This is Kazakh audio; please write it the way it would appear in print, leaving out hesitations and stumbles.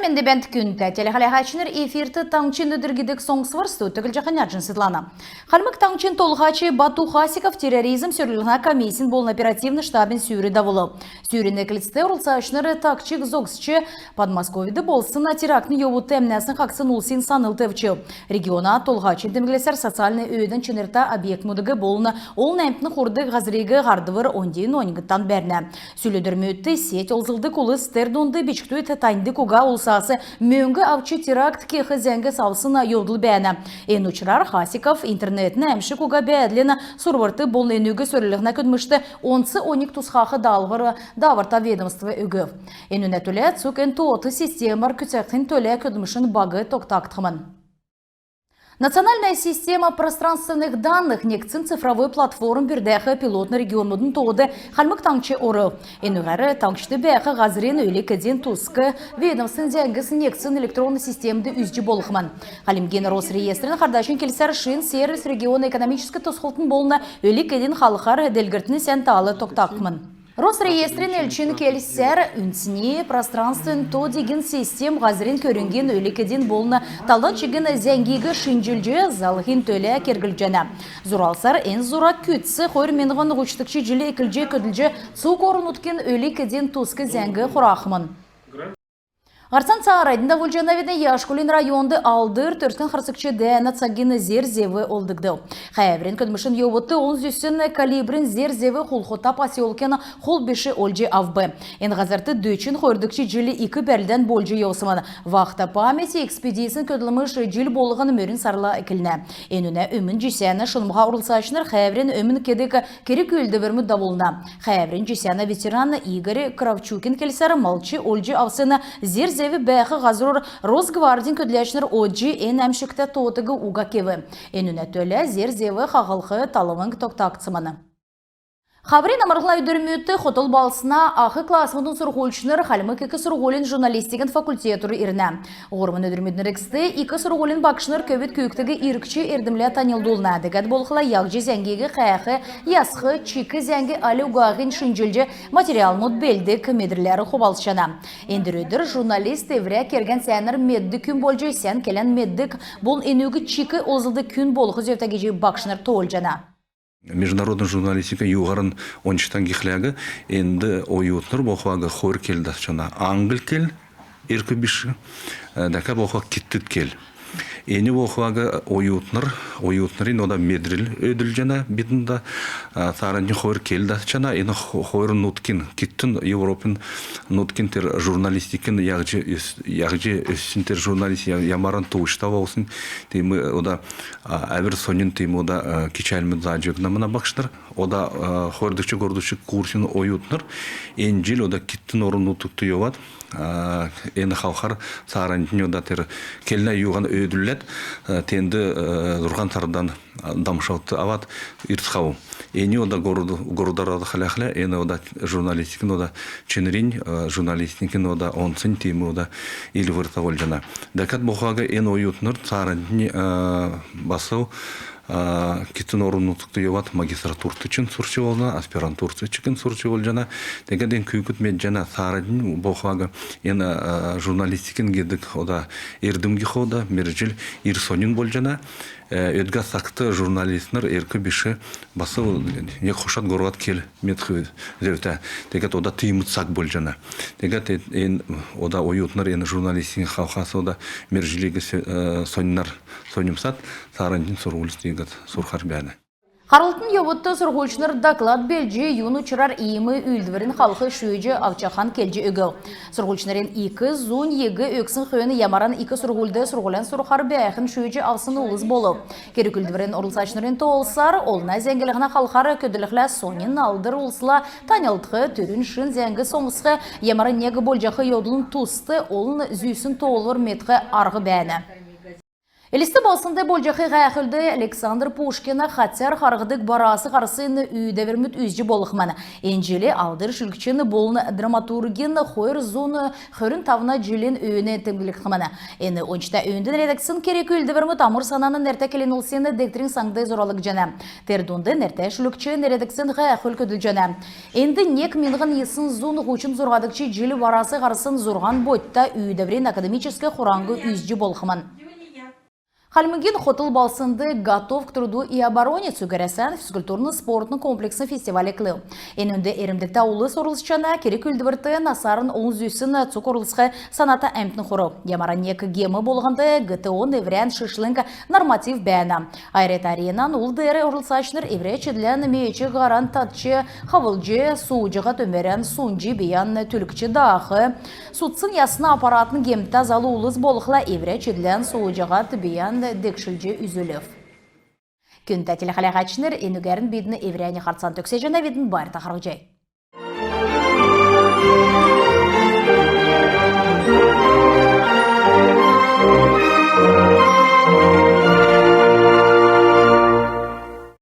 Хәмінде бәнт күнті, телехалахачыныр эфирті таңчын өдіргедік соңсывырсты өттігіл жақын яджын сытлана. Халмык таңчын толғачы Бату Хасиков терроризм сөрлігіна комиссин болын оперативный штабын сүйрі давылы. Сүйріні кілісті ұрылсашыныр такчик зогсчы Подмосковиды болсына терактны йовуты әмнәсін қақсын улсын санылтывчы. Региона толғачын демгілесер социальный өйдің чынырта объект мұдығы болыны ол нәмтіні құрды ғазырегі ғардывыр ондейін оныңғыттан бәрні. Сүлідірмі өтті сет олзылды құлы стердонды бечкті тайнды куга улсасы мөңгі авчы теракт кехі зәңгі савсына йодыл бәні. Ен учрар Хасиков интернетні әмші куга бәділіні сұрварты болын енугі сөрілігіна көдмішті онсы оник тусхақы далғыры даварта ведомствы үгів. Ен үнәтілі цук ен туоты системар күтсәқтін төлі көдмішін багы тоқтақтымын. Национальная система пространственных данных некцин цифровой платформ бірдәхі пилотны регион мұдын тоғыды халмық таңчы оры. Енуғары таңчыды бәхі ғазырен өйлі кәден тұсқы ведомсын зәңгісін некцин электронный системді үзжі болықман. Халимген Росреестрін қардашын келсер шын сервис регион экономическі тұсқылтын болына өйлі кәден халықар әделгіртіні сән талы тоқтақмын. Росреестрин элчин келсер үнсіне пространствен то деген систем ғазырен көрінген өлікеден болына талдан чеген зәңгегі шинжілжі залғын төлі кергілжені. Зуралсар ән зура күтсі қойр меніған ғұштықшы жылі екілже көділжі суқ орын ұткен өлікеден тұсқы зәңгі құрақымын. Арсан саарайдында Вульжановидны Яшкулин районды алдыр төрскен қырсықчы дәні цагины зерзеві олдыгды. Хайаврен көдмішін йовыты 10 калибрин зерзеві құлхота пасиолкені қол беші олжы авбы. Ен ғазарты дөчін қойырдықчы жылі 2 бәлден болжы еусымын. Вақта памяти экспедиясын көділіміш жыл болығын мөрін сарла әкіліне. Енуне өмін жесәні шынымға ұрылсашыныр Хайаврен өмін кедік керек өлді бірмі давылына. Хайаврен жесәні ветераны Игорь Кравчукин келсәрі малчы олжы авсыны зерзеві бәқі ғазырыр Росгвардин көділәшінір оджи ән әмшікті тоғытығы уға кеві. Әнуне төлі зерзеві қағылқы талымын тоқтақцыманы. Хабрин амырғыла өдірметі хотыл балсына ақы классымының сұрғолшыныр қалымық 2 сұрғолин журналистиген факультетуры иріне. Ормын өдірмедінің рексті 2 сұрғолин бақшыныр көбет көйіктігі иркчі ердімлі танылдулына. Дегат болқыла яғжы зәңгегі қаяқы, ясқы, чикі зәңгі алі уғағын шынжілжі материал мұд белдік медірлері қобалшана. Ендірөдір журналист еврия керген сәнір медді күн болжы сән келен меддік бұл енугі чикі озылды күн болғы зөптәгежі бақшыныр тоғылжана. Международный журналистика юғарын ончтан гихляга енді ойутныр боқвага хор келді чана англ кел еркі біші дака боқва киттіт кел. Ені боқвага ойутнырын ода медрил өділ жана битында сарани хор келді чана ені хор нуткин киттін Европын нуткин тер журналистикин яғжы өссін тер журналист ямаран туышта болсын деймі ода әвір сонын деймі ода кичәлмі заджегнамына бақшыныр ода хордықчы гордықчы курсын ойутныр енжіл ода киттін орын нутукты йоват ені халқар саранин ода тер келіне юған өділет тенді дұрған тардан дамшауты ават иртхау. Ені ода городарады халяхля, ені ода журналистикін ода ченерин, журналистикін ода онсын теймі ода ил вырта олжана. Дәкат бұқаға ені ойутныр царантini басау китін орын ұтықты еват магистратурты чын сұрчы олна, аспирантурты чын сұрчы олжана. Дегаден күйкіт мен жана сарадин бұқаға ені журналистикін гедік ода ердімгі хода, мерджіл ирсонин болжана. Өдға сақты журналистнер еркі біші басы не қошат горғат кел метхі зәуті. Дегет ода тыймыт сақ бол жана. Дегет ода ойутнер ені журналистин қалқасы ода мержілегі сонинар сонымсат сарандин сұрғылыс дегет сұрқар бәні. Харалтын йовытты сұрғылшыныр доклад белжі юн учырар иімі үлдіверін халқы шүйжі авчахан келжі үгіл. Сұрғылшынырын 2 зун егі өксін қойыны ямаран 2 сұрғылды сұрғылан сұрқар бәйхін шүйжі авсын ұлыз болу. Керек үлдіверін ұрылсашынырын тоғылсар, олына зәңгіліғіна халқары көділіғілі сонын алдыр ұлсыла танялдығы түрін шын зәңгі соңысқы ямаран негі болжақы йодылын тұсты олын зүйсін тоғылыр метқі арғы бәйіні. Элисті басында болжақы ғайқылды Александр Пушкина қатсар қарғыдық барасы қарсын үйді верміт үзжі болықманы. Энжелі алдыр шүлкчіні болыны драматургин қойыр зоны қөрін тавына жилен үйіне тімгілік қыманы. Әні оншта үйінден редаксын керек үлді верміт амыр сананын әрті келен олсені дектрин саңдай зоралық жана. Тердунды нәрті шүлкчін редаксын ғайқыл көділ жана. Енді нек минғын есын зоны ғучын зорғадықчы жилі барасы қарсын зорған бойтта үйдеврен академическі құраңғы үзжі болықман. Халмыгин хотыл балсынды готов к труду и обороне цугересен физкультурно-спортный комплексный фестивале клы. Энінде эримдікті аулы сорылысчана керек үлдівірті насарын оң зүйсін цукорлысқы саната әмтін құру. Ямаран екі гемі болғанды ГТО неврян шышлынға норматив бәйіна. Айрет аренан ұлдыры орылсачныр евре чедлен мейчі ғаран татчы хавылжы суыжыға төмерен сунжи биян түлікчі дақы. Судсын ясына аппаратын гемті залы ұлыз болықла евре чедлен суыжыға биян декшілжі үзілів. Күнті телехалағачыныр енігерін бейдіні евряне қартсан төксе жана бейдін бар тақырық жай.